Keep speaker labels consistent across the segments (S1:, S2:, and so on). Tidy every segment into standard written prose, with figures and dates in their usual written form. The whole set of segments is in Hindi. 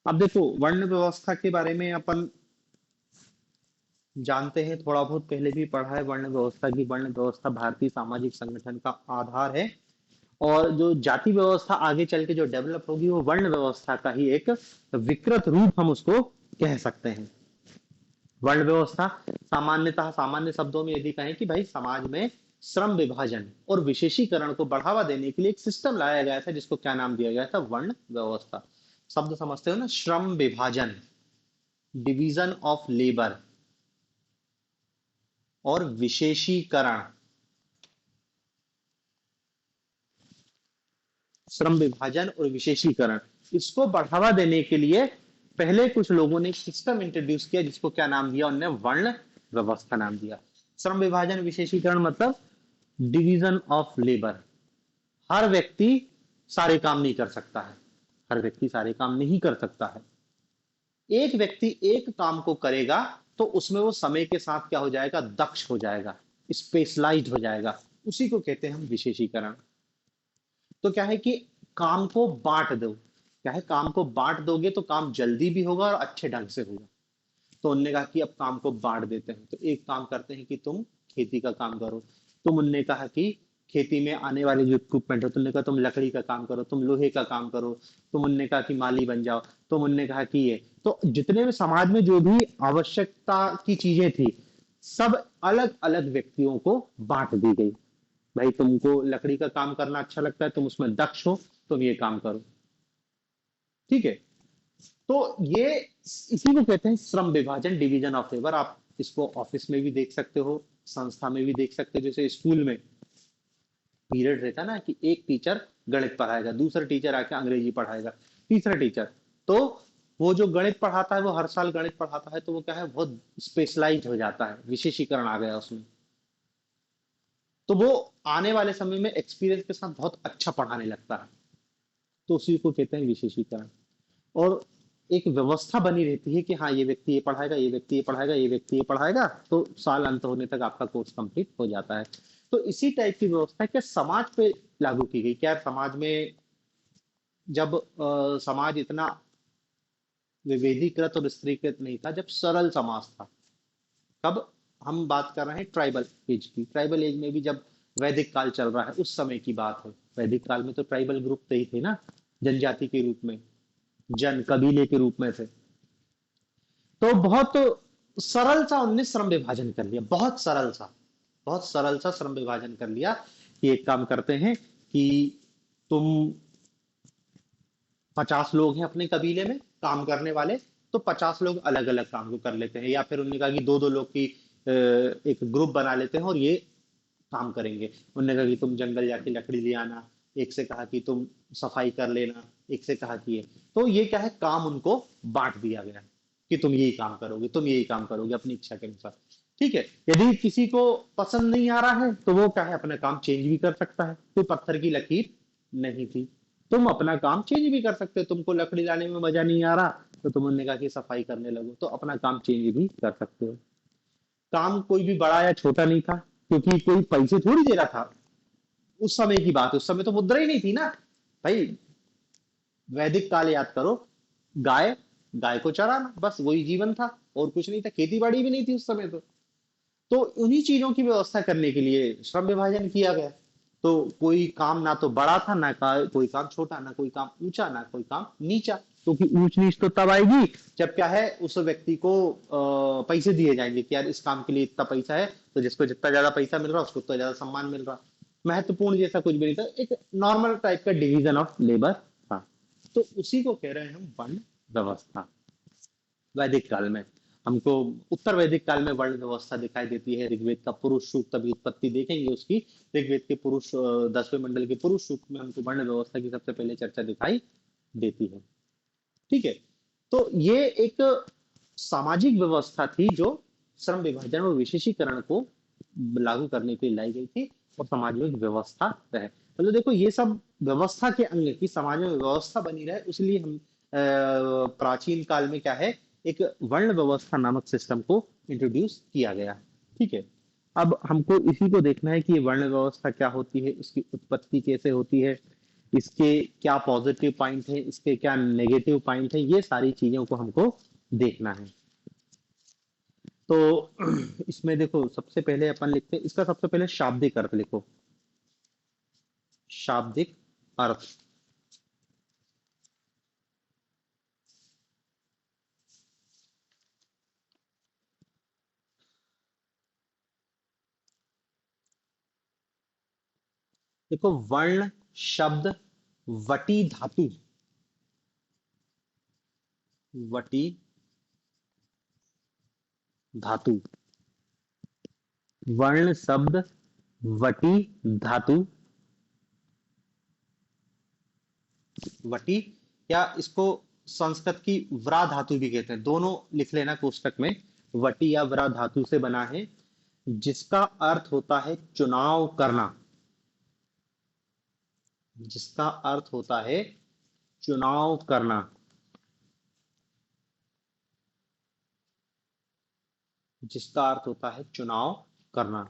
S1: अब देखो, वर्ण व्यवस्था के बारे में अपन जानते हैं, थोड़ा बहुत पहले भी पढ़ा है वर्ण व्यवस्था की। वर्ण व्यवस्था भारतीय सामाजिक संगठन का आधार है। और जो जाति व्यवस्था आगे चल के जो डेवलप होगी, वो वर्ण व्यवस्था का ही एक विकृत रूप हम उसको कह सकते हैं। वर्ण व्यवस्था सामान्यतः, सामान्य शब्दों में यदि कहें कि भाई समाज में श्रम विभाजन और विशेषीकरण को बढ़ावा देने के लिए एक सिस्टम लाया गया था, जिसको क्या नाम दिया गया था? वर्ण व्यवस्था। शब्द समझते हो ना, श्रम विभाजन, डिवीजन ऑफ लेबर और विशेषीकरण। श्रम विभाजन और विशेषीकरण, इसको बढ़ावा देने के लिए पहले कुछ लोगों ने सिस्टम इंट्रोड्यूस किया, जिसको क्या नाम दिया उन्होंने? वर्ण व्यवस्था नाम दिया। श्रम विभाजन विशेषीकरण मतलब डिवीजन ऑफ लेबर। हर व्यक्ति सारे काम नहीं कर सकता है। हर व्यक्ति सारे काम नहीं कर सकता है। एक व्यक्ति एक काम को करेगा तो उसमें वो समय के साथ क्या हो जाएगा? दक्ष हो जाएगा, स्पेशलाइज्ड हो जाएगा। उसी को कहते हैं हम विशेषीकरण। तो क्या है कि काम को बांट दो। क्या है, काम को बांट दोगे तो काम जल्दी भी होगा और अच्छे ढंग से होगा। तो उनने कहा कि अब काम को बांट देते हैं, तो एक काम करते हैं कि तुम खेती का काम करो। तुम, उनने कहा कि खेती में आने वाले जो इक्विपमेंट है, तुमने कहा तुम लकड़ी का काम करो, तुम लोहे का काम करो। तुम, उनने कहा कि माली बन जाओ। तुम, उनने कहा कि ये, तो जितने भी समाज में जो भी आवश्यकता की चीजें थी, सब अलग अलग व्यक्तियों को बांट दी गई। भाई तुमको लकड़ी का काम करना अच्छा लगता है, तुम उसमें दक्ष हो, तुम ये काम करो। ठीक है। तो ये, इसी को कहते हैं श्रम विभाजन, डिवीजन ऑफ लेबर। आप इसको ऑफिस में भी देख सकते हो, संस्था में भी देख सकते हो। जैसे स्कूल में पीरियड रहता है ना, कि एक टीचर गणित पढ़ाएगा, दूसरा टीचर आके अंग्रेजी पढ़ाएगा, तीसरा टीचर। तो वो जो गणित पढ़ाता है, वो हर साल गणित पढ़ाता है, तो वो क्या है, बहुत स्पेशलाइज हो जाता है, विशेषीकरण आ गया उसमें। तो वो आने वाले समय में एक्सपीरियंस के साथ बहुत अच्छा पढ़ाने लगता है। तो उसी को कहते हैं विशेषीकरण। और एक व्यवस्था बनी रहती है कि हाँ, ये व्यक्ति ये पढ़ाएगा, ये व्यक्ति ये पढ़ाएगा, ये व्यक्ति ये पढ़ाएगा, तो साल अंत होने तक आपका कोर्स कंप्लीट हो जाता है। तो इसी टाइप की व्यवस्था क्या समाज पे लागू की गई? क्या समाज में जब समाज इतना विभेदीकृत और स्त्रीकृत नहीं था, जब सरल समाज था, कब? हम बात कर रहे हैं ट्राइबल एज की। ट्राइबल एज में भी जब वैदिक काल चल रहा है, उस समय की बात है। वैदिक काल में तो ट्राइबल ग्रुप थे ही थे ना, जनजाति के रूप में, जन कबीले के रूप में थे। तो बहुत सरल सा उनने श्रम विभाजन कर लिया, बहुत सरल सा, बहुत सरल सा श्रम विभाजन कर लिया कि एक काम करते हैं कि तुम 50 लोग हैं अपने कबीले में काम करने वाले, तो 50 लोग अलग अलग काम को कर लेते हैं। या फिर उन्होंने कहा कि दो दो लोग की एक ग्रुप बना लेते हैं और ये काम करेंगे। उन्होंने कहा कि तुम जंगल जाके लकड़ी ले आना, एक से कहा कि तुम सफाई कर लेना, एक से कहा कि ये। तो ये क्या है, काम उनको बांट दिया गया कि तुम यही काम करोगे, तुम यही काम करोगे अपनी इच्छा के अनुसार। ठीक है। यदि किसी को पसंद नहीं आ रहा है, तो वो क्या है, अपना काम चेंज भी कर सकता है। कोई पत्थर की लकीर नहीं थी। तुम अपना काम चेंज भी कर सकते हो। तुमको लकड़ी लाने में मजा नहीं आ रहा, तो तुमने कहा कि सफाई करने लगो, तो अपना काम चेंज भी कर सकते हो। काम कोई भी बड़ा या छोटा नहीं था, क्योंकि कोई पैसे थोड़ी दे रहा था। उस समय की बात है, उस समय तो मुद्रा ही नहीं थी ना भाई। वैदिक काल याद करो, गाय, गाय को चराना, बस वही जीवन था, और कुछ नहीं था। खेती बाड़ी भी नहीं थी उस समय तो उन्हीं चीजों की व्यवस्था करने के लिए श्रम विभाजन किया गया। तो कोई काम ना तो बड़ा था, कोई काम छोटा, ना कोई काम ऊंचा, ना कोई काम नीचा। क्योंकि ऊंच नीच तो तब आएगी जब क्या है, उस व्यक्ति को पैसे दिए जाएंगे कि यार इस काम के लिए इतना पैसा है, तो जिसको जितना ज्यादा पैसा मिल रहा है, उसको उतना ज्यादा सम्मान मिल रहा। महत्वपूर्ण जैसा कुछ भी नहीं था, एक नॉर्मल टाइप का डिवीजन ऑफ लेबर था। तो उसी को कह रहे हैं हम वर्ण व्यवस्था। वैदिक काल में हमको, उत्तर वैदिक काल में वर्ण व्यवस्था दिखाई देती है। ऋग्वेद का पुरुष सूक्त, अभी उत्पत्ति देखेंगे उसकी। ऋग्वेद के पुरुष 10वें मंडल के पुरुष सूक्त में हमको वर्ण व्यवस्था की सबसे पहले चर्चा दिखाई देती है। ठीक है। तो ये एक सामाजिक व्यवस्था थी जो श्रम विभाजन और विशेषीकरण को लागू करने के लिए लाई गई थी। और समाज में एक व्यवस्था रहे, मतलब देखो ये सब व्यवस्था के अंग की समाज में व्यवस्था बनी रहे, इसलिए हम प्राचीन काल में क्या है, एक वर्ण व्यवस्था नामक सिस्टम को इंट्रोड्यूस किया गया। ठीक है। अब हमको इसी को देखना है कि ये वर्ण व्यवस्था क्या होती है, इसकी उत्पत्ति कैसे होती है, इसके क्या पॉजिटिव पॉइंट है, इसके क्या नेगेटिव पॉइंट है, ये सारी चीजों को हमको देखना है। तो इसमें देखो, सबसे पहले अपन लिखते हैं इसका, सबसे पहले शाब्दिक अर्थ लिखो। शाब्दिक अर्थ। देखो, वर्ण शब्द वटी धातु, वटी धातु, वर्ण शब्द वटी धातु, वटी, या इसको संस्कृत की व्रा धातु भी कहते हैं, दोनों लिख लेना कोष्टक में। वटी या व्रा धातु से बना है, जिसका अर्थ होता है चुनाव करना, जिसका अर्थ होता है चुनाव करना, जिसका अर्थ होता है चुनाव करना।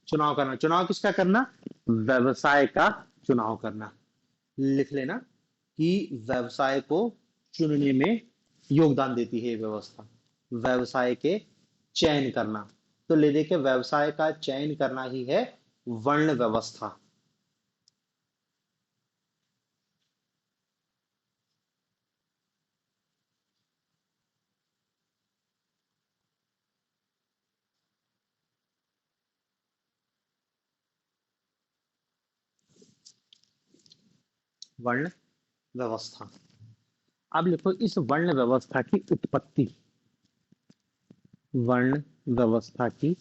S1: चुनाव करना, चुनाव किसका करना? व्यवसाय का चुनाव करना। लिख लेना कि व्यवसाय को चुनने में योगदान देती है ये व्यवस्था, व्यवसाय के चयन करना। तो ले दे के व्यवसाय का चयन करना ही है वर्ण व्यवस्था। वर्ण व्यवस्था। अब लिखो इस वर्ण व्यवस्था की उत्पत्ति, वर्ण व्यवस्था की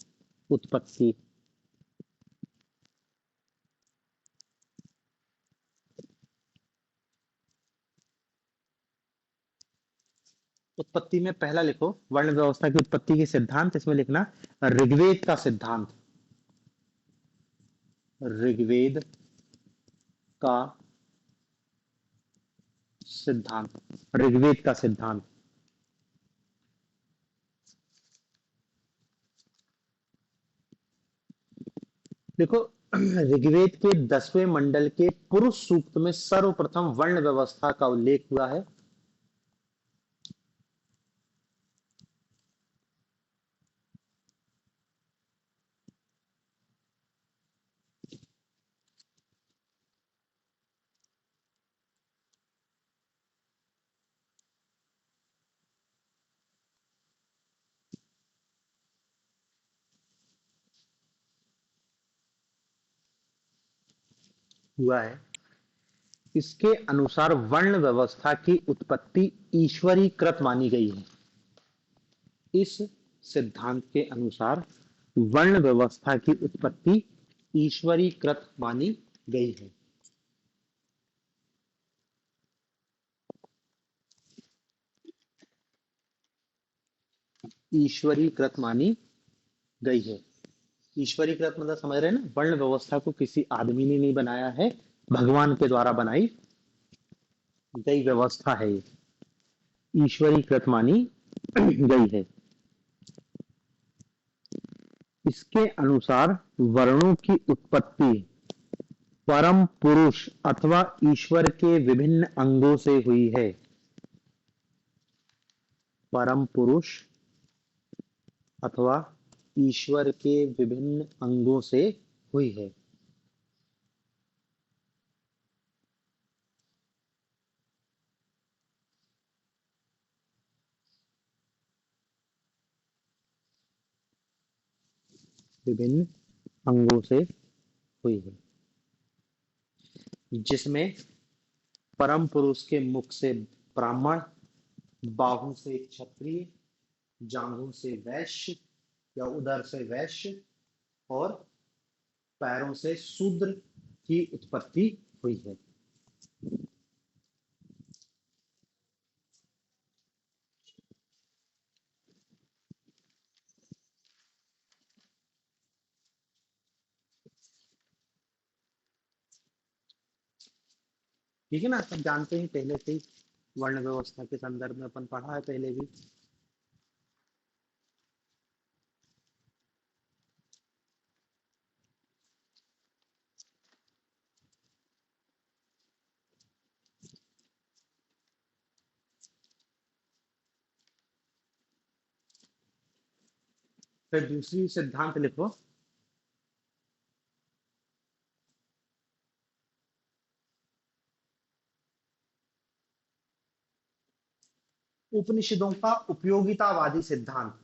S1: उत्पत्ति। उत्पत्ति में पहला लिखो वर्ण व्यवस्था की उत्पत्ति के सिद्धांत, इसमें लिखना ऋग्वेद का सिद्धांत, ऋग्वेद का सिद्धांत, ऋग्वेद का सिद्धांत। देखो, ऋग्वेद के 10वें मंडल के पुरुष सूक्त में सर्वप्रथम वर्ण व्यवस्था का उल्लेख हुआ है। हुआ है। इसके अनुसार वर्ण व्यवस्था की उत्पत्ति ईश्वरीकृत मानी गई है। इस सिद्धांत के अनुसार वर्ण व्यवस्था की उत्पत्ति ईश्वरीकृत मानी गई है। ईश्वरीकृत मानी गई है। ईश्वरीकृत मतलब समझ रहे हैं ना, वर्ण व्यवस्था को किसी आदमी ने नहीं बनाया है, भगवान के द्वारा बनाई गई व्यवस्था है ये, ईश्वरीकृत मानी गई है। इसके अनुसार वर्णों की उत्पत्ति परम पुरुष अथवा ईश्वर के विभिन्न अंगों से हुई है। परम पुरुष अथवा ईश्वर के विभिन्न अंगों से हुई है। विभिन्न अंगों से हुई है, जिसमें परम पुरुष के मुख से ब्राह्मण, बाहु से क्षत्रिय, जांघों से वैश्य या उदर से वैश्य, और पैरों से शूद्र की उत्पत्ति हुई है। ठीक है ना, सब जानते हैं पहले से ही वर्ण व्यवस्था के संदर्भ में अपन पढ़ा है पहले भी। फिर दूसरी सिद्धांत लिखो। उपनिषदों का उपयोगितावादी सिद्धांत।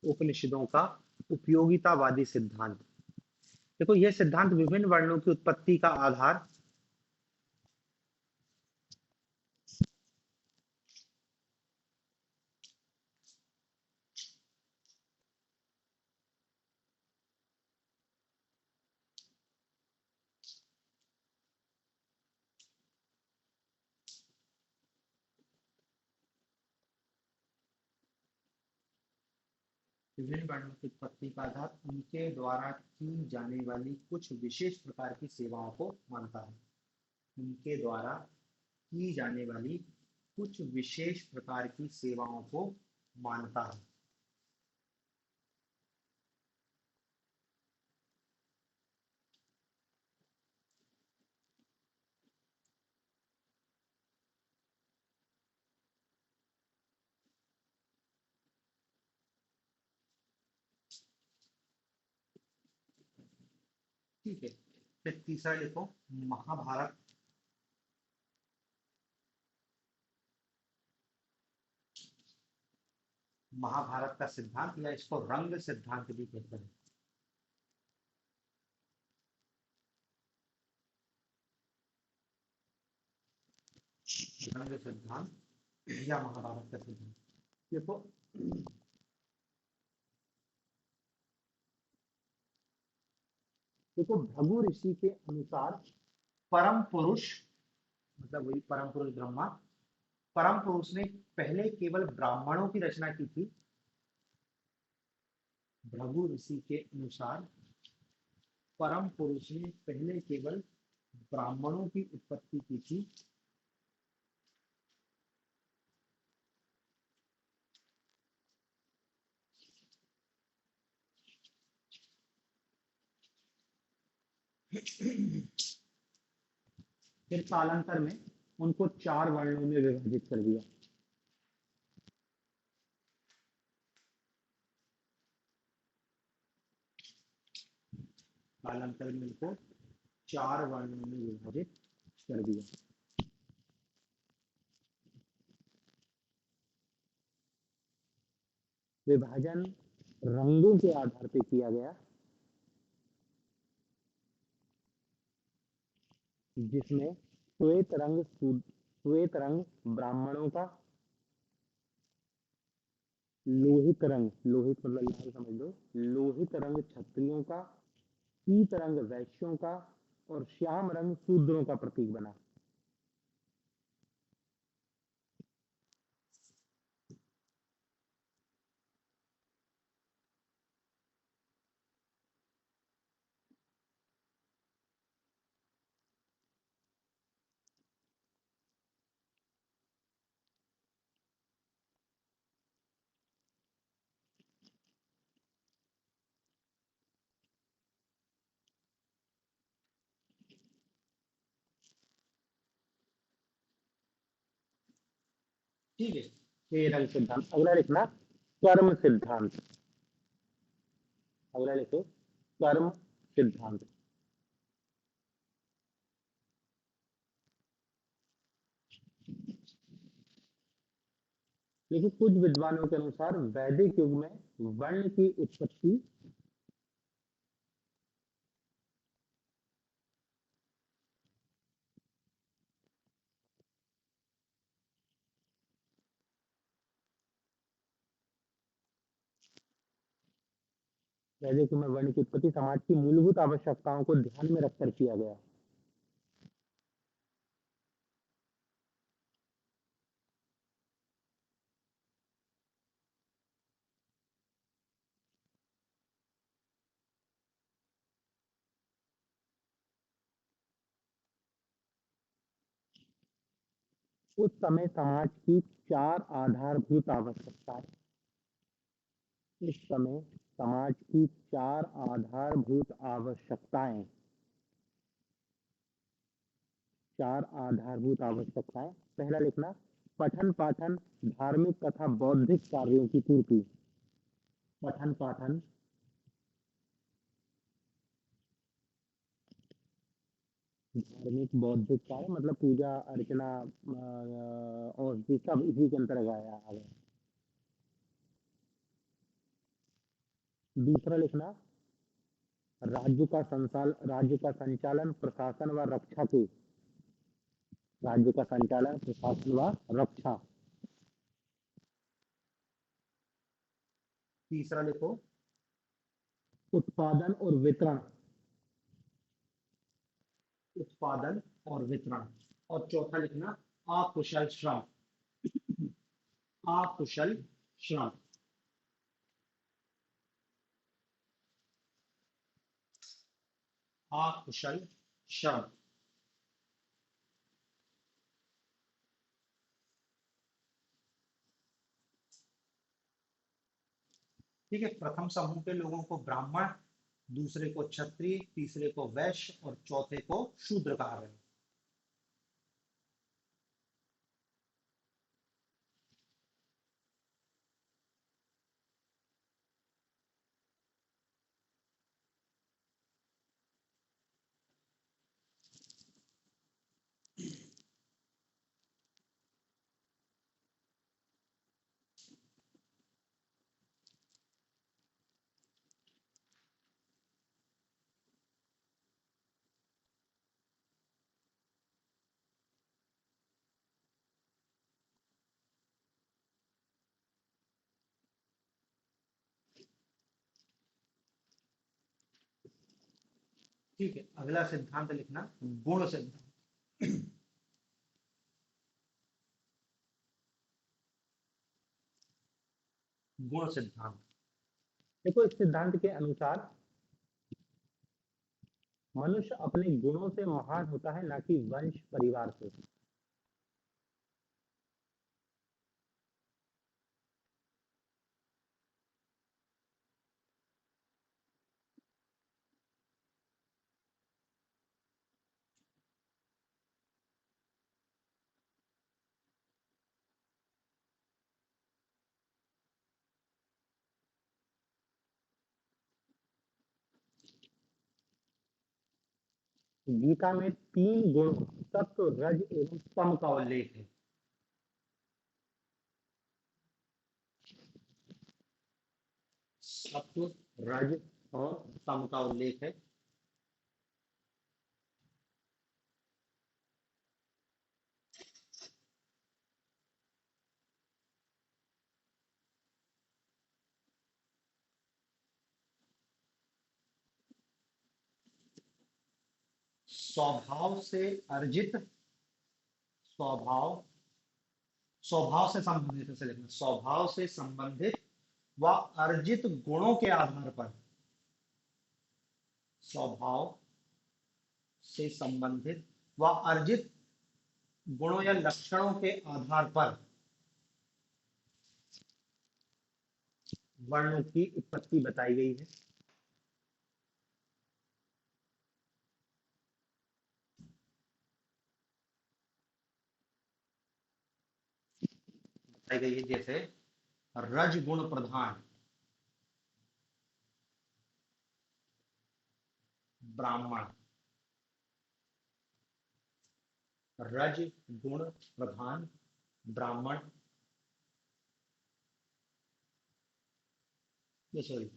S1: उपनिषदों का उपयोगितावादी सिद्धांत। देखो यह सिद्धांत विभिन्न वर्णों की उत्पत्ति का आधार। विभिन्न वर्णों की उत्पत्ति का आधार उनके द्वारा की जाने वाली कुछ विशेष प्रकार की सेवाओं को मानता है। उनके द्वारा की जाने वाली कुछ विशेष प्रकार की सेवाओं को मानता है। ठीक है। फिर तीसरा लिखो, महाभारत। महाभारत का सिद्धांत, या इसको रंग सिद्धांत भी कहते हैं। रंग सिद्धांत या महाभारत का सिद्धांत। देखो, भृगु ऋषि के अनुसार परम पुरुष, मतलब वही परम पुरुष ब्रह्मा, परम पुरुष ने पहले केवल ब्राह्मणों की रचना की थी। भृगु ऋषि के अनुसार परम पुरुष ने पहले केवल ब्राह्मणों की उत्पत्ति की थी। फिर कालांतर में उनको 4 वर्णों में विभाजित कर दिया। कालांतर में उनको 4 वर्णों में विभाजित कर दिया। विभाजन रंगों के आधार पे किया गया, जिसमें श्वेत रंग ब्राह्मणों का, लोहित रंग, लोहित मतलब लाल समझ लो, लोहित रंग क्षत्रियों का, पीत रंग वैश्यों का और श्याम रंग शूद्रों का प्रतीक बना। ठीक है, ये रंग सिद्धांत। अगला लिखना कर्म सिद्धांत। अगला लिखो कर्म सिद्धांत। देखो कुछ विद्वानों के अनुसार वैदिक युग में वर्ण की उत्पत्ति, वैदिक युग में वर्ण की उत्पत्ति समाज की मूलभूत आवश्यकताओं को ध्यान में रखकर किया गया। उस समय समाज की चार आधारभूत आवश्यकताएं, उस समय समाज की चार आधारभूत आवश्यकताएं, चार आधारभूत आवश्यकताएं। पहला लिखना, पठन पाठन, धार्मिक तथा बौद्धिक कार्यों की पूर्ति। पठन पाठन, धार्मिक बौद्धिक कार्य मतलब पूजा अर्चना और ये सब इसी के अंतर्गत आ गया। दूसरा लिखना, राज्य का संचालन, प्रशासन व रक्षा के, राज्य का संचालन, प्रशासन व रक्षा। तीसरा लिखो, उत्पादन और वितरण, उत्पादन और वितरण। और चौथा लिखना, अकुशल श्रम, अकुशल श्रम। अकुशल श्रम। ठीक है, प्रथम समूह के लोगों को ब्राह्मण, दूसरे को क्षत्रिय, तीसरे को वैश्य और चौथे को शूद्र कहा गया। ठीक है, अगला सिद्धांत लिखना, गुण सिद्धांत। गुण सिद्धांत। देखो, इस सिद्धांत के अनुसार मनुष्य अपने गुणों से महान होता है, ना कि वंश परिवार से। गीता में तीन गुण, सत्व, रज एवं तम का उल्लेख है। सत्व, रज और तम का उल्लेख है। स्वभाव से अर्जित, स्वभाव, स्वभाव से संबंधित, ऐसे लिखना, स्वभाव से संबंधित व अर्जित गुणों के आधार पर, स्वभाव से संबंधित व अर्जित गुणों या लक्षणों के आधार पर वर्णों की उत्पत्ति बताई गई है। बताई गई है, जैसे रज गुण प्रधान ब्राह्मण, रज गुण प्रधान ब्राह्मण, ये सॉरी,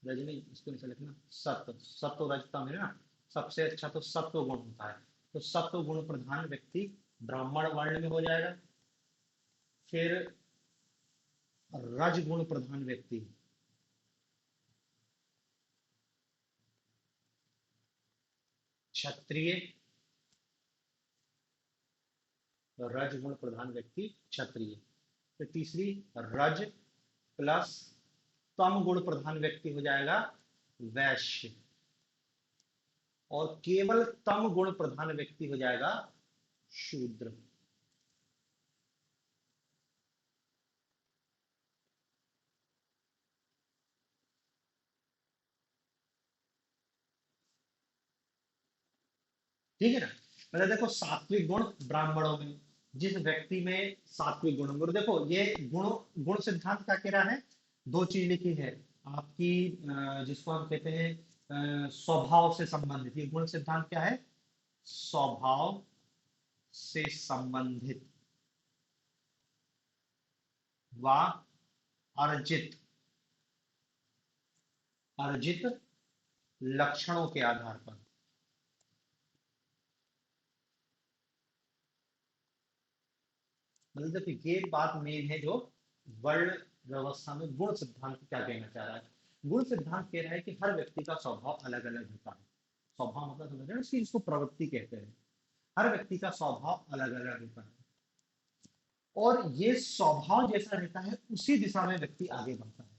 S1: रज नहीं, इसको नहीं लिखना, सत्व, सत्व रजतम है ना, सबसे अच्छा तो सत्व गुण होता है। तो सत्व गुण प्रधान व्यक्ति ब्राह्मण वर्ण में हो जाएगा। फिर रज गुण प्रधान व्यक्ति क्षत्रिय, रज गुण प्रधान व्यक्ति क्षत्रिय। फिर तीसरी, रज प्लस तम गुण प्रधान व्यक्ति हो जाएगा वैश्य, और केवल तम गुण प्रधान व्यक्ति हो जाएगा शूद्र। ठीक है ना। मतलब देखो सात्विक गुण ब्राह्मणों में, जिस व्यक्ति में सात्विक गुण, और देखो ये गुण, गुण सिद्धांत क्या कह रहा है, दो चीज लिखी है आपकी, जिसको हम कहते हैं स्वभाव से संबंधित। ये गुण सिद्धांत क्या है, स्वभाव से संबंधित व अर्जित अर्जित लक्षणों के आधार पर। मतलब देखिए ये बात मेन है जो वर्ण व्यवस्था में गुण सिद्धांत क्या कहना चाह रहा है। गुण सिद्धांत कह रहा है कि हर व्यक्ति का स्वभाव अलग अलग होता है। स्वभाव मतलब समझ रहे हैं, इसकी इसको प्रवृत्ति कहते हैं। हर व्यक्ति का स्वभाव अलग अलग होता है, और ये स्वभाव जैसा रहता है उसी दिशा में व्यक्ति आगे बढ़ता है।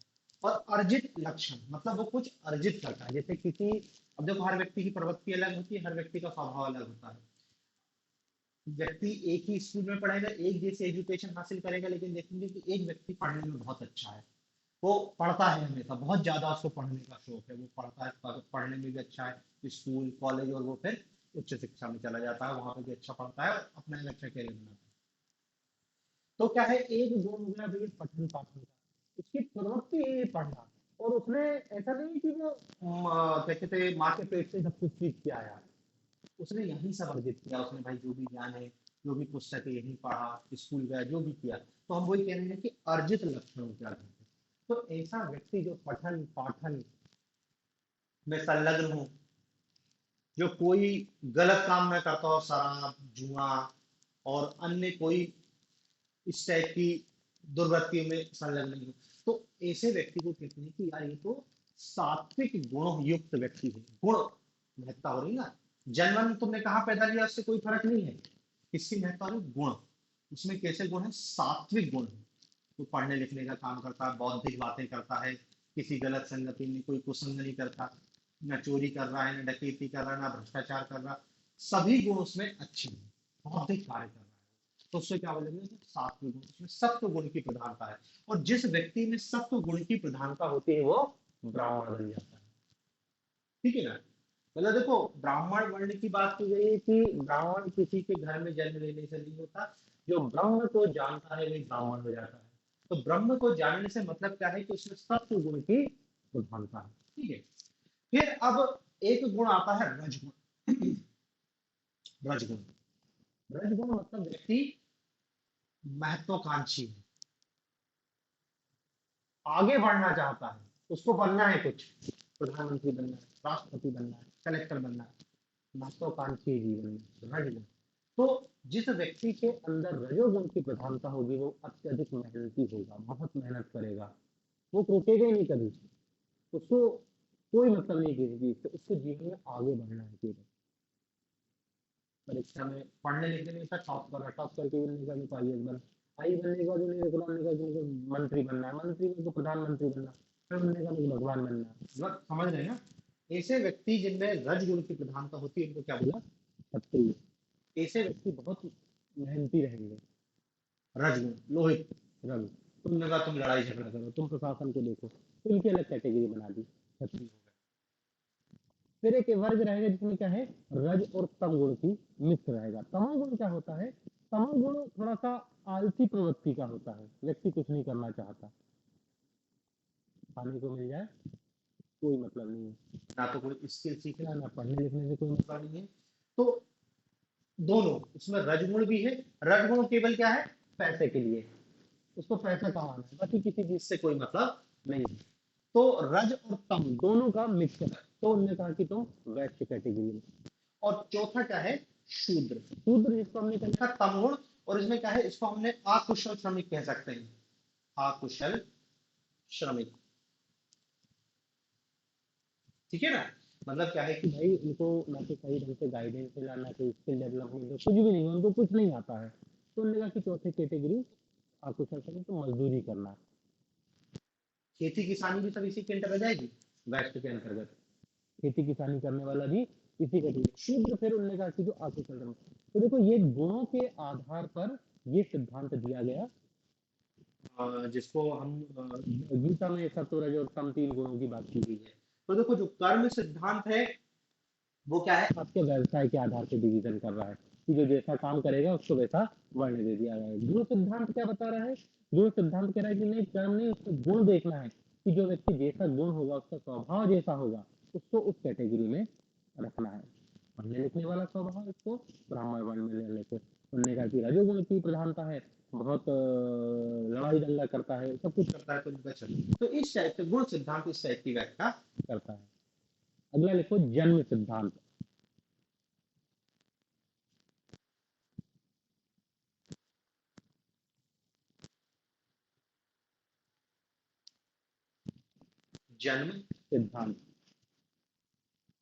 S1: और अर्जित लक्षण मतलब वो कुछ अर्जित करता है, जैसे किसी, अब देखो हर व्यक्ति की प्रवृत्ति अलग होती है, हर व्यक्ति का स्वभाव अलग होता है। व्यक्ति एक ही स्कूल में पढ़ेगा, एक जैसे एजुकेशन हासिल करेगा, लेकिन देखेंगे कि एक व्यक्ति पढ़ने में बहुत अच्छा है, वो पढ़ता है हमेशा, बहुत ज्यादा उसको पढ़ने का शौक है, वो पढ़ता है, पढ़ने में भी अच्छा है, स्कूल कॉलेज, और वो फिर उच्च शिक्षा में चला जाता है, वहां पे भी अच्छा पढ़ता है और अपना एक अच्छा कैरियर बनाता है। तो क्या है, एक गुण हो गया भैया पठन पाठन का, उसकी प्रवृत्ति है ये पढ़ना, और उसने ऐसा नहीं कि वो क्या कहते हैं माँ के पेट से सब कुछ सीख के आया, उसने यही सब अर्जित किया, उसने भाई जो भी ज्ञान है, जो भी पुस्तक है यही पढ़ा, स्कूल गया, जो भी किया। तो हम वही कह रहे हैं कि अर्जित लक्षणों क्या है। तो ऐसा व्यक्ति जो पठन पाठन में संलग्न हो, जो कोई गलत काम न करता हो, शराब जुआ और अन्य कोई इस टाइप की दुर्गतियों में संलग्न नहीं हो, तो ऐसे व्यक्ति को कहते हैं कि यार ये तो सात्विक गुण युक्त व्यक्ति है। गुण महत्ता हो रही ना, जन्म तुमने कहा पैदा लिया, उससे कोई फर्क नहीं है, किसकी महत्ता हो रही, गुण। उसमें कैसे गुण है, सात्विक गुण है। तो पढ़ने लिखने का काम करता है, बौद्धिक बातें करता है, किसी गलत संगति में कोई कुसंग नहीं करता, न चोरी कर रहा है, न डकैती कर रहा है, न भ्रष्टाचार कर रहा, सभी गुण उसमें अच्छे हैं, बौद्धिक कार्य कर रहा है। तो उससे क्या बोलेंगे, सात्विक गुण, उसमें सत्व गुण की प्रधानता है। और जिस व्यक्ति में सत्व गुण की प्रधानता होती है वो ब्राह्मण बन जाता है। ठीक है ना। मतलब देखो ब्राह्मण वर्ण की बात की गई है कि ब्राह्मण किसी के घर में जन्म लेने से नहीं होता, जो ब्रह्म को जानता है वही ब्राह्मण हो जाता है। तो ब्रह्म को जानने से मतलब क्या है कि उसमें सत्व गुण की प्रधानता है। ठीक है। फिर अब एक गुण आता है रजगुण। रजगुण, रजगुण मतलब व्यक्ति महत्वाकांक्षी है, आगे बढ़ना चाहता है, उसको बनना है कुछ, प्रधानमंत्री बनना है, राष्ट्रपति बनना है, कलेक्टर बनना है, महत्वाकांक्षी जीवन में रजगुण। तो जिस व्यक्ति के अंदर रजोगुण की प्रधानता होगी वो अत्यधिक मेहनती होगा, बहुत मेहनत करेगा, वो रुकेगा ही नहीं कभी, उसको कोई मतलब नहीं किसी चीज से, उसको जीवन में आगे बढ़ना है केवल। परीक्षा में पढ़ने लिखने में था, टॉप कर रहा, टॉप करके बनने का भी आईएएस बना, आई बनने के बाद उन्हें को बनने का कि मंत्री बनना है, मंत्री में तो प्रधानमंत्री बनना, फिर बनने का मुझे भगवान बनना है। मतलब समझ रहे हैं ना। ऐसे व्यक्ति जिनमें रजगुण की प्रधानता होती है इनको क्या बोला, क्षत्रिय। ऐसे व्यक्ति बहुत मेहनती रहेंगे, रजगुण लोहित रंग। तुमने कहा तुम लड़ाई झगड़ा करो, तुम प्रशासन को देखो, तो इनकी अलग कैटेगरी बना दी, क्षत्रिय हो गए। फिर एक वर्ग रहेगा जिसमें क्या है, रज और तम गुण की मिक्स रहेगा। तमोगुण क्या होता है, तमोगुण थोड़ा सा आलसी प्रवृत्ति का होता है, व्यक्ति कुछ नहीं करना चाहता, खाने को मिल जाए कोई मतलब नहीं है, ना तो कोई स्किल सीखना, ना पढ़ने लिखने से कोई मतलब नहीं है। तो दोनों उसमें रजगुण भी है। रजगुण केवल क्या है, पैसे के लिए, उसको पैसा कमाना है, बाकी किसी चीज से कोई मतलब नहीं है। तो रज और तम दोनों का मिक्सचर, तो उन्होंने कहा कि तुम वैश्य कैटेगरी में। और चौथा क्या है, शूद्र। शूद्र जिसको हमने कहा तमगुण, और इसमें क्या है, इसको हमने अकुशल श्रमिक कह सकते हैं, अकुशल श्रमिक। ठीक है ना। मतलब क्या है कि भाई उनको ना तो सही ढंग से गाइडेंस मिला, ना कोई स्किल डेवलपमेंट, कुछ भी नहीं, उनको कुछ नहीं आता है। तो उन्होंने कहा कि चौथे कैटेगरी अकुशल श्रमिक, तो मजदूरी करना है। खेती किसानी भी सब इसी के अंतर्गत जाएगी, वेस्ट के अंतर्गत, खेती किसानी करने वाला भी इसी का शूद्र। फिर उन्होंने कहा कि जो आकुशल श्रमिक। तो देखो ये गुणों के आधार पर ये सिद्धांत दिया गया, जिसको हम गीता में सत्व रज और तम तीन गुणों की बात की गई है। तो देखो जो कर्म सिद्धांत है वो क्या है, आपके व्यवसाय के आधार पे डिवीजन कर रहा है कि जो जैसा काम करेगा उसको वैसा वर्ण दे दिया गया है। गुण सिद्धांत क्या बता रहा है? गुण सिद्धांत कह रहा है कि नहीं, कर्म नहीं, उसको गुण देखना है कि जो व्यक्ति जैसा गुण होगा, उसका स्वभाव जैसा होगा, उसको उस कैटेगरी में रखना है। पढ़ने लिखने वाला स्वभाव, इसको ब्राह्मण वर्ण में ले लेते। उन्होंने कहा कि रजोगुण की प्रधानता है, बहुत लड़ाई दंगा करता है, सब कुछ करता है, तो उनका चलो, तो इस टाइप से गुण सिद्धांत इस टाइप की व्याख्या करता है। अगला लिखो जन्म सिद्धांत। जन्म सिद्धांत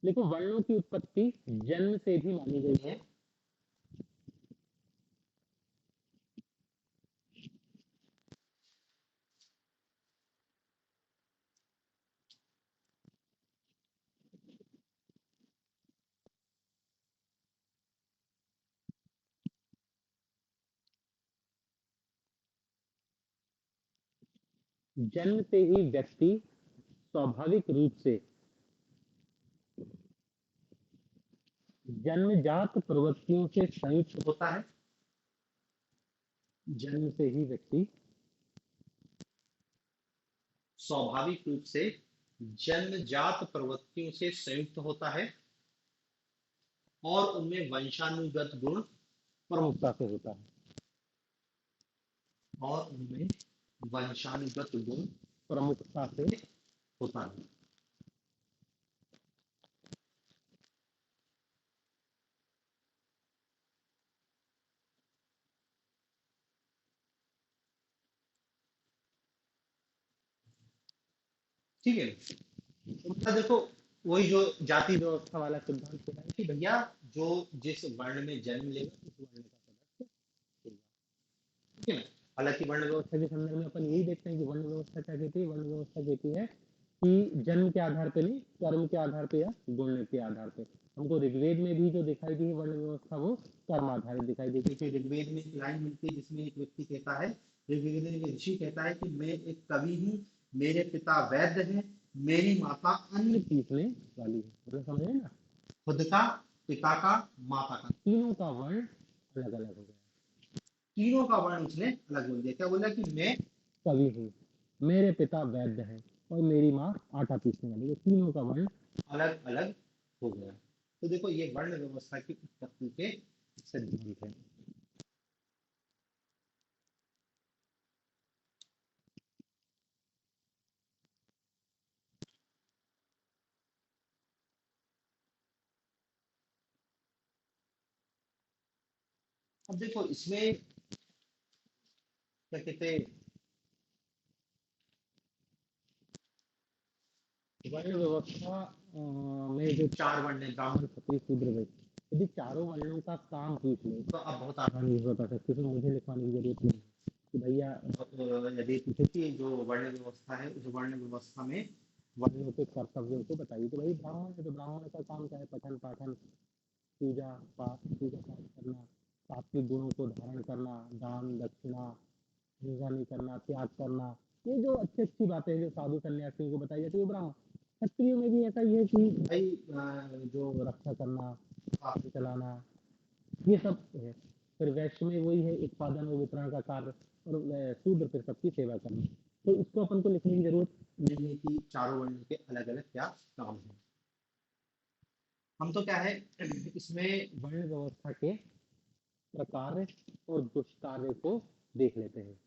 S1: देखो, वर्णों की उत्पत्ति जन्म से भी मानी गई है। जन्म से ही व्यक्ति स्वाभाविक रूप से जन्मजात प्रवृत्तियों से संयुक्त होता है। जन्म से ही व्यक्ति स्वाभाविक रूप से जन्मजात प्रवृत्तियों से संयुक्त होता है, और उनमें वंशानुगत गुण प्रमुखता से होता है। और उनमें वंशानुगत गुण प्रमुखता से होता है। ठीक है, तो मतलब देखो, वही जो जाति व्यवस्था वाला सिद्धांत होता है कि भैया जो जिस वर्ण में जन्म लेगा उस वर्ण का सदस्य होगा। ठीक है ना? हालांकि वर्ण व्यवस्था के संदर्भ में अपन यही देखते हैं कि वर्ण व्यवस्था क्या कहती है। वर्ण व्यवस्था कहती है कि जन्म के आधार पे नहीं, कर्म के आधार पे या गुण के आधार पे। हमको ऋग्वेद में भी जो दिखाई दी है वर्ण व्यवस्था, वो कर्म आधारित दिखाई देती है। कि ऋग्वेद में एक लाइन मिलती है जिसमें एक व्यक्ति कहता है, ऋग्वेद में एक ऋषि कहता है कि मैं एक कवि हूँ, मेरे पिता वैद्य है, मेरी माता अन्न पीसने वाली है। मतलब समझे ना, खुद का, पिता का, माता का, तीनों का वर्ण अलग अलग हो गया। तीनों का वर्ण उसने अलग बोल दिया। क्या बोला कि मैं कवि हूँ, मेरे पिता वैद्य है, और मेरी माँ आटा पीसने वाली है। तीनों का वर्ण अलग अलग हो गया। तो देखो, ये वर्ण व्यवस्था की उत्पत्ति के सिद्धांत है। अब देखो इसमें क्या कहते हैं, वर्ण व्यवस्था में जो चार वर्ण है, ब्राह्मण क्षत्रिय शूद्र वैश्य, यदि चारों वर्णों का काम पूछ लो तो आप बहुत आसानी से बता सकते हो, मुझे लिखवाने की जरूरत नहीं है कि भैया यदि पूछे कि जो वर्ण व्यवस्था है उस वर्ण व्यवस्था में वर्णों के कर्तव्यों को बताइए, तो भाई ब्राह्मण है तो ब्राह्मण का काम क्या है? पठन पाठन, पूजा पाठ, पूजा पाठ करना, सात्विक गुणों को धारण करना, दान दक्षिणा, हिंसा नहीं करना, त्याग करना, ये जो अच्छी अच्छी बातें हैं जो साधु सन्यासियों को बताई जाती है, वो ब्राह्मण। क्षत्रियों में भी ऐसा ही है कि भाई जो रक्षा करना, शासन चलाना, ये सब है। फिर वैश्य में वही है, उत्पादन और वितरण का कार्य, और शूद्र फिर सबकी सेवा करना। तो इसको अपन को लिखने की जरूरत नहीं है कि चारों वर्ण के अलग अलग क्या काम है। हम तो क्या है, इसमें वर्ण व्यवस्था के प्रकार और दुष्कार्य को देख लेते हैं।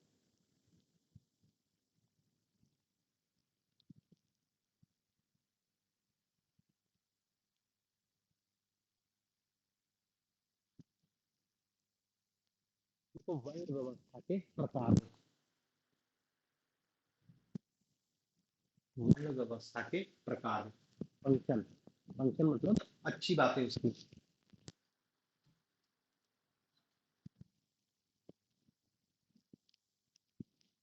S1: तो वर्ण व्यवस्था के प्रकार, वर्ण व्यवस्था के प्रकार, फंक्शन, फंक्शन मतलब अच्छी बात है उसकी।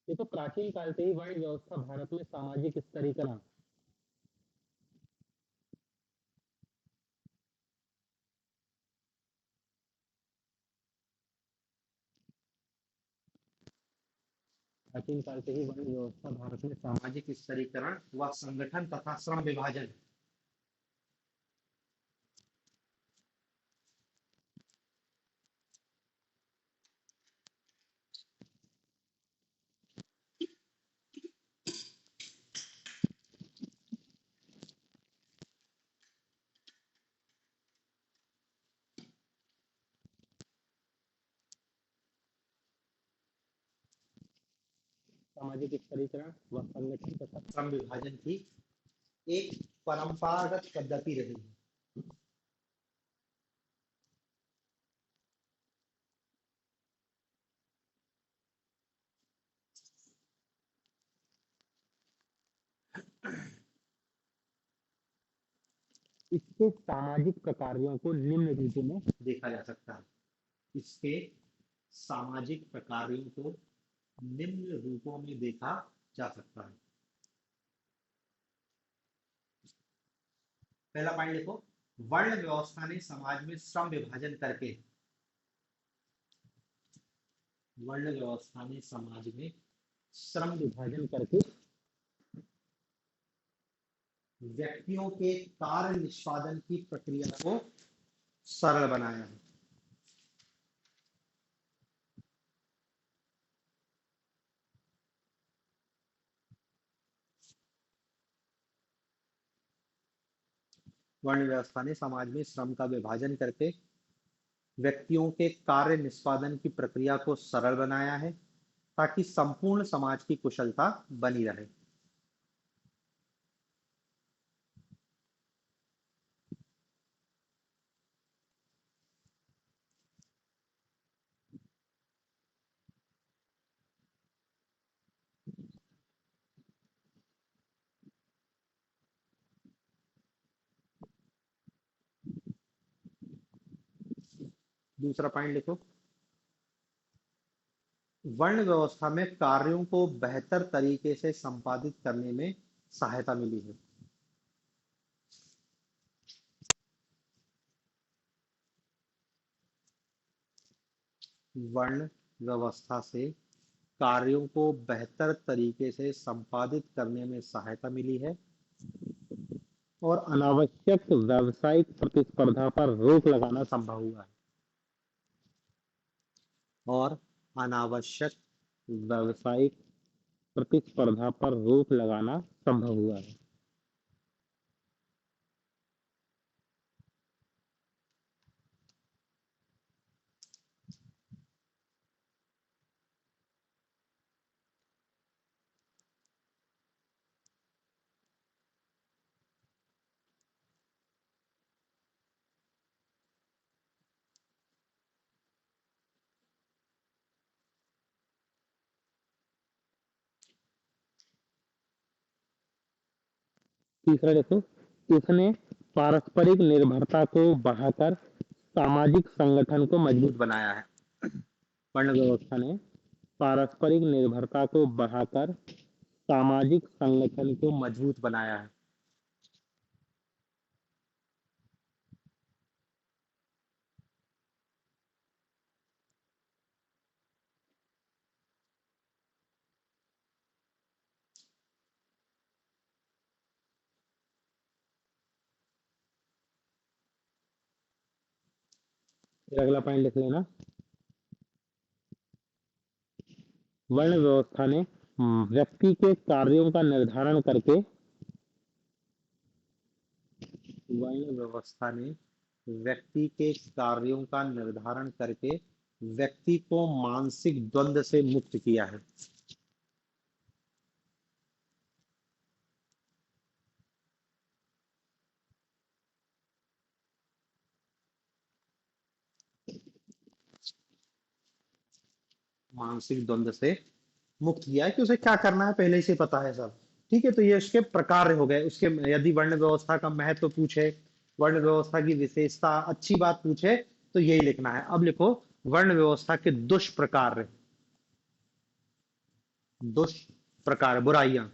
S1: ये तो प्राचीन काल से ही वर्ण व्यवस्था भारत में सामाजिक स्तरीकरण, प्राचीन काल से ही वर्ण व्यवस्था भारत में सामाजिक स्तरीकरण व संगठन तथा श्रम विभाजन सामाजिक स्तरीकरण व संगठन तथा श्रम विभाजन की एक परंपरागत पद्धति रही है। इसके सामाजिक प्रकारों को निम्न रूपों में देखा जा सकता है। इसके सामाजिक प्रकारों को निम्न रूपों में देखा जा सकता है। पहला पॉइंट देखो, वर्ण व्यवस्था ने समाज में श्रम विभाजन करके, वर्ण व्यवस्था ने समाज में श्रम विभाजन करके व्यक्तियों के कार्य निष्पादन की प्रक्रिया को सरल बनाया है। वर्ण व्यवस्था ने समाज में श्रम का विभाजन करके व्यक्तियों के कार्य निष्पादन की प्रक्रिया को सरल बनाया है ताकि संपूर्ण समाज की कुशलता बनी रहे। दूसरा पॉइंट लिखो, वर्ण व्यवस्था में कार्यों को बेहतर तरीके से संपादित करने में सहायता मिली है। वर्ण व्यवस्था से कार्यों को बेहतर तरीके से संपादित करने में सहायता मिली है और अनावश्यक व्यावसायिक प्रतिस्पर्धा पर रोक लगाना संभव हुआ है। और अनावश्यक व्यावसायिक प्रतिस्पर्धा पर रोक लगाना संभव हुआ है। तीसरा देखो, इसने पारस्परिक निर्भरता को बढ़ाकर सामाजिक संगठन को मजबूत बनाया है। वर्ण व्यवस्था ने पारस्परिक निर्भरता को बढ़ाकर सामाजिक संगठन को मजबूत बनाया है। फिर अगला पॉइंट लिख लेना, वर्ण व्यवस्था ने व्यक्ति के कार्यों का निर्धारण करके, वर्ण व्यवस्था ने व्यक्ति के कार्यों का निर्धारण करके व्यक्ति को मानसिक द्वंद्व से मुक्त किया है। मानसिक द्वंद्व से मुक्त किया है कि उसे क्या करना है पहले से पता है सब। ठीक है, तो ये उसके प्रकार हो गए। उसके यदि वर्ण व्यवस्था का महत्व पूछे, वर्ण व्यवस्था की विशेषता, अच्छी बात पूछे, तो यही लिखना है। अब लिखो, वर्ण व्यवस्था के दुष्प्रकार, दुष्प्रकार बुराइयां।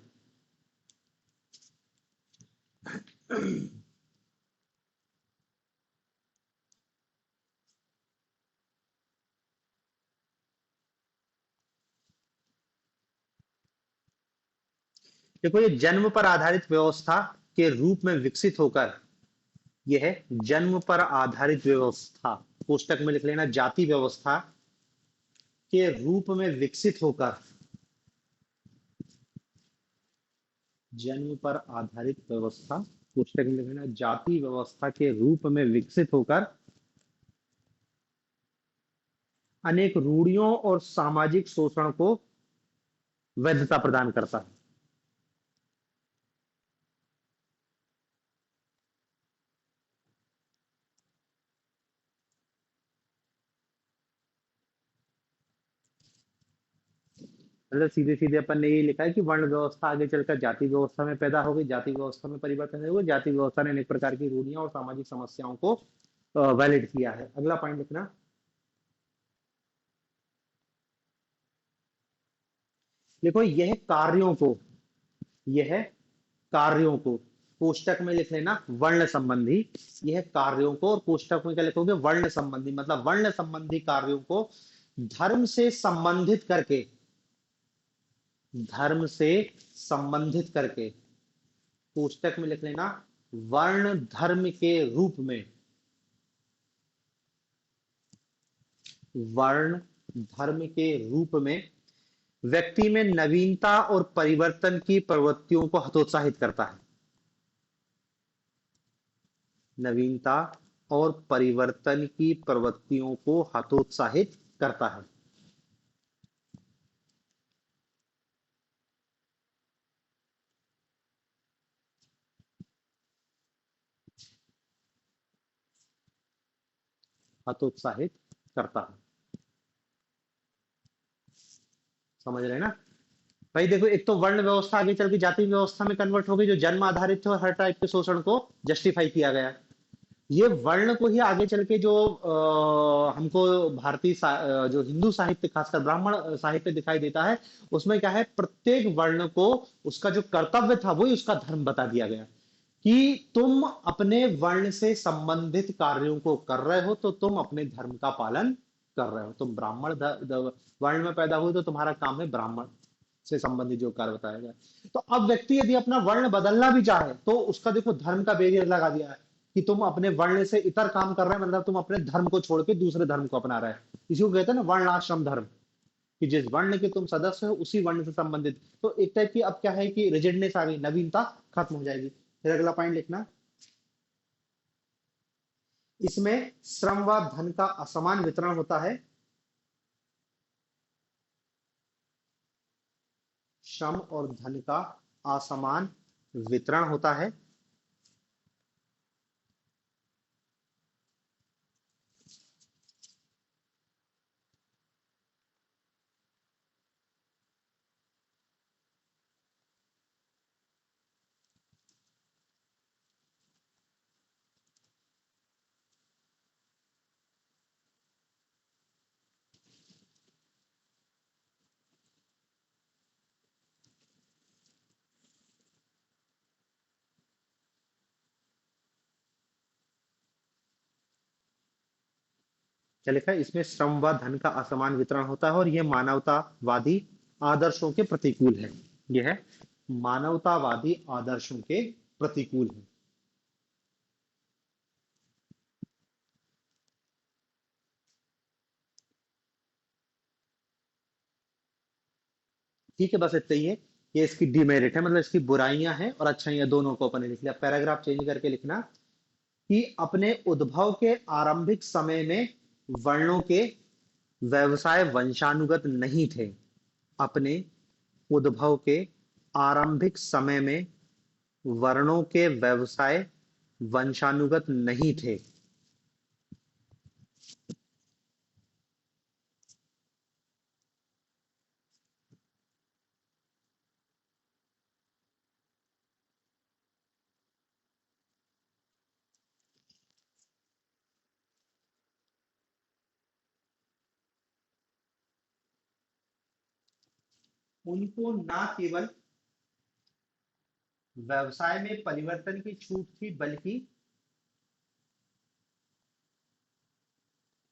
S1: देखो, ये जन्म पर आधारित व्यवस्था के रूप में विकसित होकर, यह है जन्म पर आधारित व्यवस्था, पुस्तक में लिख लेना, जाति व्यवस्था के रूप में विकसित होकर, जन्म पर आधारित व्यवस्था, पुस्तक में लिख लेना, जाति व्यवस्था के रूप में विकसित होकर अनेक रूढ़ियों और सामाजिक शोषण को वैधता प्रदान करता है। मतलब सीधे सीधे अपन ने ये लिखा है कि वर्ण व्यवस्था आगे चलकर जाति व्यवस्था में पैदा हो गई, जाति व्यवस्था में परिवर्तन हुआ, जाति व्यवस्था ने अनेक प्रकार की रूढ़ियां और सामाजिक समस्याओं को वैलिड किया है। अगला पॉइंट लिखना। देखो यह कार्यों को, यह कार्यों को कोष्टक में लिख लेना वर्ण संबंधी, यह कार्यों को, और कोष्टक में क्या लिखोगे, वर्ण संबंधी, मतलब वर्ण संबंधी कार्यों को धर्म से संबंधित करके, धर्म से संबंधित करके, कोष्टक में लिख लेना वर्ण धर्म के रूप में, वर्ण धर्म के रूप में व्यक्ति में नवीनता और परिवर्तन की प्रवृत्तियों को हतोत्साहित करता है। नवीनता और परिवर्तन की प्रवृत्तियों को हतोत्साहित करता है। हतोत्साहित करता है। समझ रहे हैं ना भाई? देखो एक तो वर्ण व्यवस्था आगे चल के जाति व्यवस्था में कन्वर्ट हो गई, जो जन्म आधारित थे और हर टाइप के शोषण को जस्टिफाई किया गया। ये वर्ण को ही आगे चल के जो हमको भारतीय जो हिंदू साहित्य, खासकर ब्राह्मण साहित्य दिखाई देता है, उसमें क्या है, प्रत्येक वर्ण को उसका जो कर्तव्य था वही उसका धर्म बता दिया गया, कि तुम अपने वर्ण से संबंधित कार्यों को कर रहे हो तो तुम अपने धर्म का पालन कर रहे हो। तुम ब्राह्मण वर्ण में पैदा हुए तो तुम्हारा काम है ब्राह्मण से संबंधित जो कार्य बताया गया। तो अब व्यक्ति यदि अपना वर्ण बदलना भी चाहे तो उसका देखो धर्म का बैरियर लगा दिया है, कि तुम अपने वर्ण से इतर काम कर रहे हैं, मतलब तुम अपने धर्म को छोड़ के दूसरे धर्म को अपना रहे हैं। इसी को कहते हैं ना वर्णाश्रम धर्म, कि जिस वर्ण के तुम सदस्य हो उसी वर्ण से संबंधित। तो एक टाइप की अब क्या है कि रिजिडनेस आ गई, नवीनता खत्म हो जाएगी। फिर अगला पॉइंट लिखना। इसमें श्रम व धन का असमान वितरण होता है। श्रम और धन का असमान वितरण होता है। क्या लिखा है? इसमें श्रम व धन का असमान वितरण होता है और यह मानवतावादी आदर्शों के प्रतिकूल है। यह है मानवतावादी आदर्शों के प्रतिकूल है। ठीक है, बस इतना ही है। ये इसकी डिमेरिट है, मतलब इसकी बुराइयां हैं और अच्छाइयां दोनों को अपन ने लिख लिया। पैराग्राफ चेंज करके लिखना कि अपने उद्भव के आरंभिक समय में वर्णों के व्यवसाय वंशानुगत नहीं थे। अपने उद्भव के आरंभिक समय में वर्णों के व्यवसाय वंशानुगत नहीं थे। उनको ना केवल व्यवसाय में परिवर्तन की छूट थी, बल्कि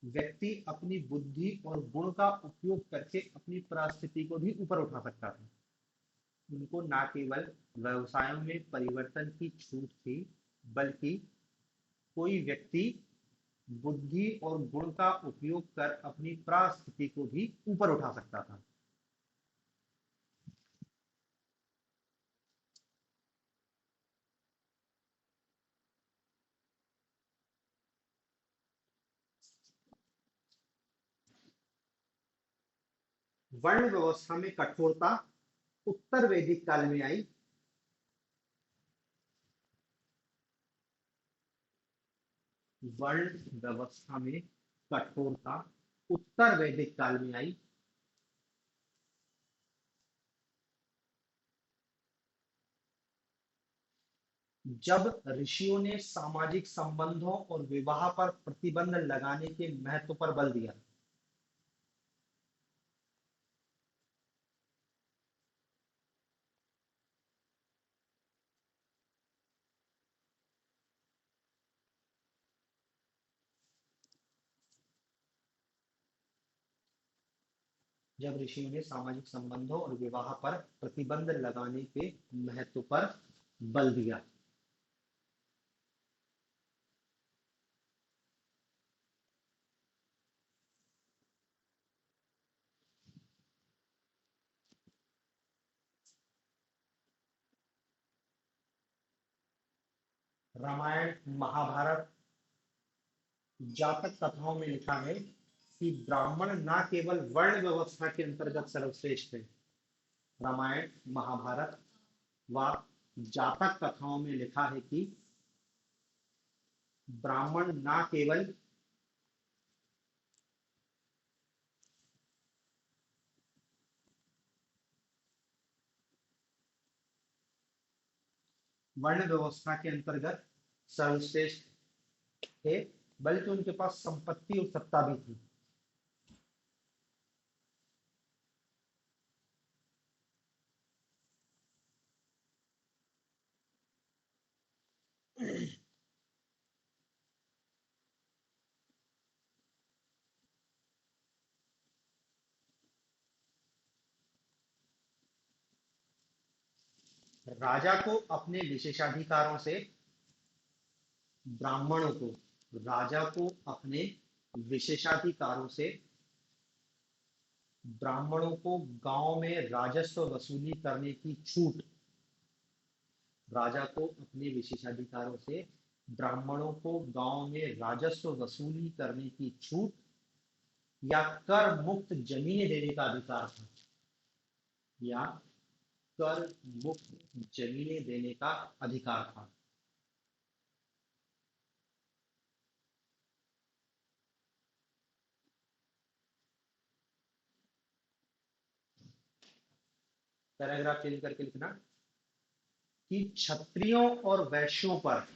S1: व्यक्ति अपनी बुद्धि और गुण का उपयोग करके अपनी परिस्थिति को भी ऊपर उठा सकता था। उनको ना केवल व्यवसायों में परिवर्तन की छूट थी, बल्कि कोई व्यक्ति बुद्धि और गुण का उपयोग कर अपनी परिस्थिति को भी ऊपर उठा सकता था। वर्ण व्यवस्था में कठोरता उत्तर वैदिक काल में आई वर्ण व्यवस्था में कठोरता, उत्तर वैदिक काल में आई जब ऋषियों ने सामाजिक संबंधों और विवाह पर प्रतिबंध लगाने के महत्व पर बल दिया। जब ऋषियों ने सामाजिक संबंधों और विवाह पर प्रतिबंध लगाने के महत्व पर बल दिया। रामायण, महाभारत, जातक कथाओं में लिखा है कि ब्राह्मण न केवल वर्ण व्यवस्था के अंतर्गत सर्वश्रेष्ठ थे। रामायण, महाभारत व जातक कथाओं में लिखा है कि ब्राह्मण न केवल वर्ण व्यवस्था के अंतर्गत सर्वश्रेष्ठ थे, बल्कि उनके पास संपत्ति और सत्ता भी थी। राजा को अपने विशेषाधिकारों से ब्राह्मणों को राजा को अपने विशेषाधिकारों से ब्राह्मणों को गांव में राजस्व वसूली करने की छूट। राजा को अपने विशेषाधिकारों से ब्राह्मणों को गांव में राजस्व वसूली करने की छूट या कर मुक्त जमीनें देने का अधिकार था। या कर मुक्त जमीनें देने का अधिकार था। पैराग्राफ चेंज करके लिखना कि क्षत्रियों और वैश्यों पर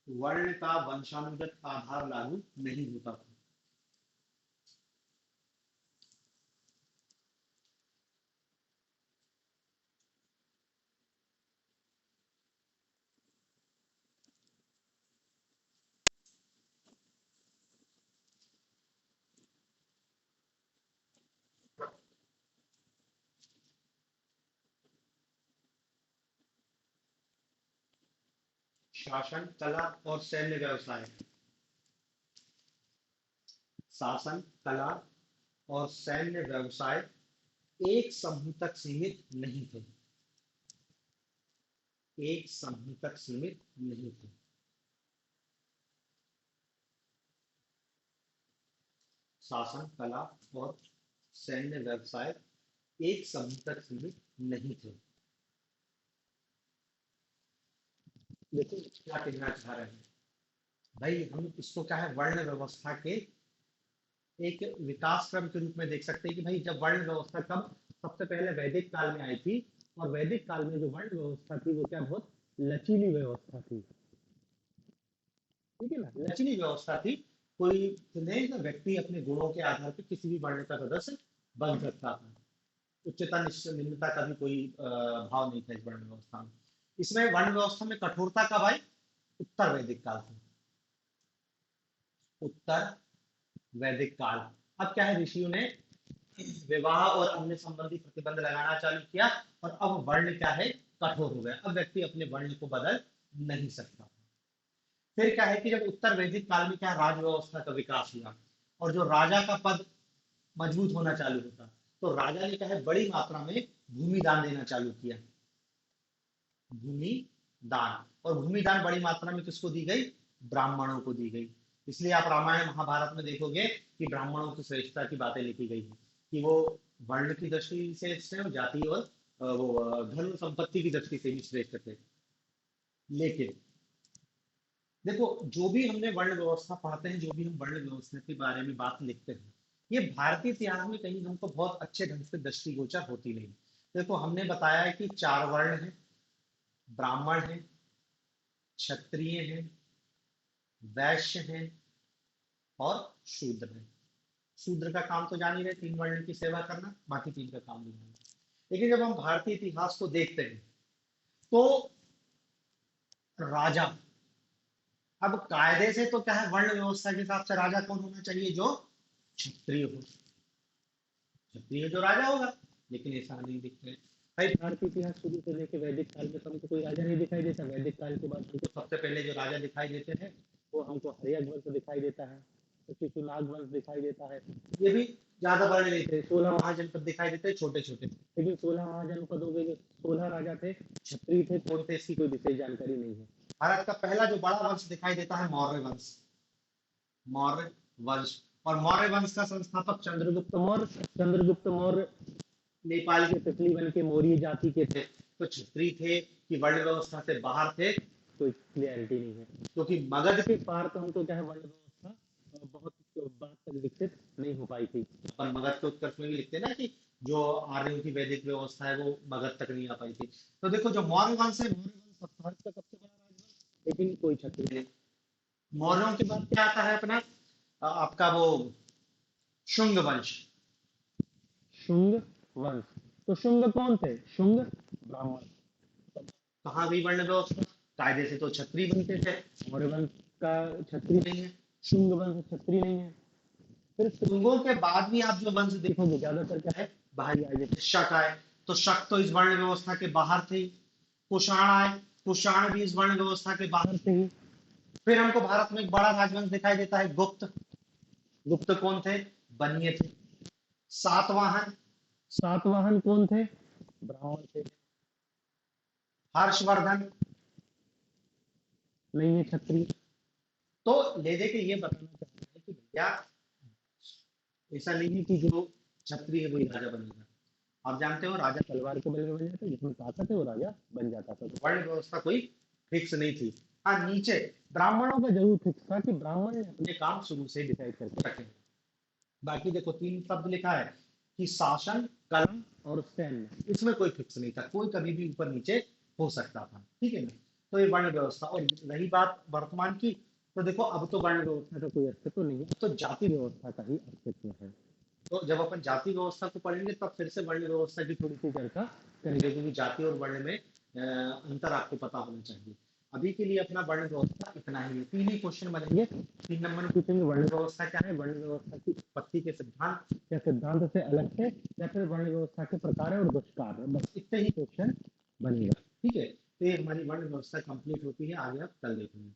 S1: वर्ण का वंशानुगत आधार लागू नहीं होता था। शासन कला और सैन्य व्यवसाय शासन कला और सैन्य व्यवसाय एक समूह तक सीमित नहीं थे। एक समूह तक सीमित नहीं थे। शासन कला और सैन्य व्यवसाय एक समूह तक सीमित नहीं थे। देखो क्या कहना चाह रहे हैं भाई, हम इसको क्या है वर्ण व्यवस्था के एक विकास क्रम के रूप में देख सकते हैं कि भाई जब वर्ण व्यवस्था कब सबसे पहले वैदिक काल में आई थी, और वैदिक काल में जो वर्ण व्यवस्था थी वो क्या बहुत लचीली व्यवस्था थी। ठीक है ना, लचीली व्यवस्था थी। कोई नहीं, व्यक्ति अपने गुणों के आधार पर किसी भी वर्ण का सदस्य बन सकता था। उच्चता निम्नता का भी कोई भाव नहीं था इस वर्ण व्यवस्था में। इसमें वर्ण व्यवस्था में कठोरता कब आई? उत्तर वैदिक काल से। उत्तर वैदिक काल। अब क्या है, ऋषियों ने विवाह और अन्य संबंधी प्रतिबंध लगाना चालू किया, और अब वर्ण क्या है, कठोर हो गया। अब व्यक्ति अपने वर्ण को बदल नहीं सकता। फिर क्या है कि जब उत्तर वैदिक काल में क्या राज व्यवस्था का विकास हुआ और जो राजा का पद मजबूत होना चालू होता, तो राजा ने क्या है बड़ी मात्रा में भूमि दान देना चालू किया। भूमि दान, और भूमि दान बड़ी मात्रा में किसको दी गई? ब्राह्मणों को दी गई। इसलिए आप रामायण महाभारत में देखोगे कि ब्राह्मणों की श्रेष्ठता की बातें लिखी गई है कि वो वर्ण की दृष्टि से श्रेष्ठ, जाति और वो धन संपत्ति की दृष्टि से भी श्रेष्ठ थे। लेकिन देखो, जो भी हमने वर्ण व्यवस्था पढ़ते हैं, जो भी हम वर्ण व्यवस्था के बारे में बात लिखते हैं, ये भारतीय इतिहास में कहीं हमको बहुत अच्छे ढंग से दृष्टिगोचर होती नहीं। देखो, हमने बताया है कि चार वर्ण हैं, ब्राह्मण हैं, क्षत्रिय हैं, वैश्य हैं और शूद्र हैं। शूद्र का काम तो जान ही रहे, तीन वर्ण की सेवा करना, बाकी तीन का काम नहीं है। लेकिन जब हम भारतीय इतिहास को देखते हैं तो राजा, अब कायदे से तो क्या है, वर्ण व्यवस्था के हिसाब से राजा कौन होना चाहिए? जो क्षत्रिय हो, क्षत्रिय जो राजा होगा। लेकिन ऐसा नहीं दिखता है भाई। भारतीय इतिहास शुरू से लेकर वैदिक काल में तो हमको कोई राजा नहीं दिखाई देता। वैदिक काल के बाद हमको सबसे पहले जो राजा दिखाई देते हैं वो हमको हर्यक वंश दिखाई देता है, तो शिशुनाग वंश दिखाई देता है। ये भी ज्यादा बड़े नहीं थे, 16 महाजनपद दिखाई देते हैं, छोटे छोटे। लेकिन 16 महाजनपदों में जो 16 राजा थे, क्षत्रिय थे, कौन थे इसकी कोई विशेष जानकारी नहीं है। भारत का पहला जो बड़ा वंश दिखाई देता है मौर्य वंश, मौर्य वंश। और मौर्य वंश का संस्थापक चंद्रगुप्त मौर्य। चंद्रगुप्त मौर्य नेपाल के तितली वन के मौर्य जाति के थे। तो क्षत्रिय थे कि वर्ण व्यवस्था से बाहर थे, कोई क्लियरिटी नहीं है, क्योंकि मगध के पार तो हमको क्या है वर्ण व्यवस्था बहुत बात तक विकसित नहीं हो पाई थी। अपन मगध के उत्कर्ष में भी लिखते हैं ना कि जो आर्यों की वैदिक व्यवस्था है वो मगध तक नहीं आ पाई थी। तो देखो, जो मौर्य वंश है, मौर्य वंश भारत का सबसे बड़ा राजवंश, लेकिन कोई क्षत्रिय नहीं। मौर्यों के बाद क्या आता है अपना, आपका वो शुंग वंश। शुंग वंश, तो शुंग कौन थे? शुंग ब्राह्मण। कहाँ गई वर्ण व्यवस्था? कायदे से तो क्षत्रिय बनते थे, मौर्य वंश का क्षत्रिय नहीं है, शुंग वंश क्षत्रिय नहीं है। फिर शुंगों के बाद भी आप जो वंश देखोगे ज्यादातर क्या है, बाहरी आए, जैसे शक आए, तो शक तो इस वर्ण व्यवस्था के बाहर थे ही। कुषाण आए, कुषाण भी इस वर्ण व्यवस्था के बाहर थे ही। फिर हमको भारत में एक बड़ा राजवंश दिखाई देता है गुप्त। गुप्त कौन थे? बनिए थे। सातवाहन, सातवाहन कौन थे? ब्राह्मण थे। हर्षवर्धन नहीं है, क्षत्रिय। तो ले दे के ये बताना चाहते हैं कि भैया ऐसा नहीं है कि जो क्षत्रिय है वही राजा बनेगा। आप जानते हो राजा तलवार के बल में बन जाता है, जिसमें ताकत है वो राजा बन जाता था। तो वर्ण व्यवस्था कोई फिक्स नहीं थी। हाँ, नीचे ब्राह्मणों का जरूर फिक्स था कि ब्राह्मण ने अपने काम शुरू से डिसाइड करके रखे। बाकी देखो, तीन शब्द लिखा है कि शासन, कलम और सैन्य, इसमें कोई फिक्स नहीं था, कोई कभी भी ऊपर नीचे हो सकता था। ठीक है ना? तो ये वर्ण व्यवस्था। और रही बात वर्तमान की, तो देखो अब तो वर्ण व्यवस्था का कोई अस्तित्व नहीं है, तो जाति व्यवस्था का ही अस्तित्व है। तो जब अपन जाति व्यवस्था को पढ़ेंगे तब फिर से वर्ण व्यवस्था की थोड़ी सी चर्चा करेंगे, क्योंकि जाति और वर्ण में अंतर आपको पता होना चाहिए। अभी के लिए अपना वर्ण व्यवस्था इतना ही है। तीन ही क्वेश्चन बनेंगे। 3 नंबर में पूछेंगे वर्ण व्यवस्था क्या है, वर्ण व्यवस्था की उत्पत्ति के सिद्धांत या सिद्धांत से अलग थे, या फिर वर्ण व्यवस्था के प्रकार और दुष्कार, बस इतने ही क्वेश्चन बनेगा। ठीक है, तो ये हमारी वर्ण व्यवस्था कंप्लीट होती है। आगे आप कल देखेंगे।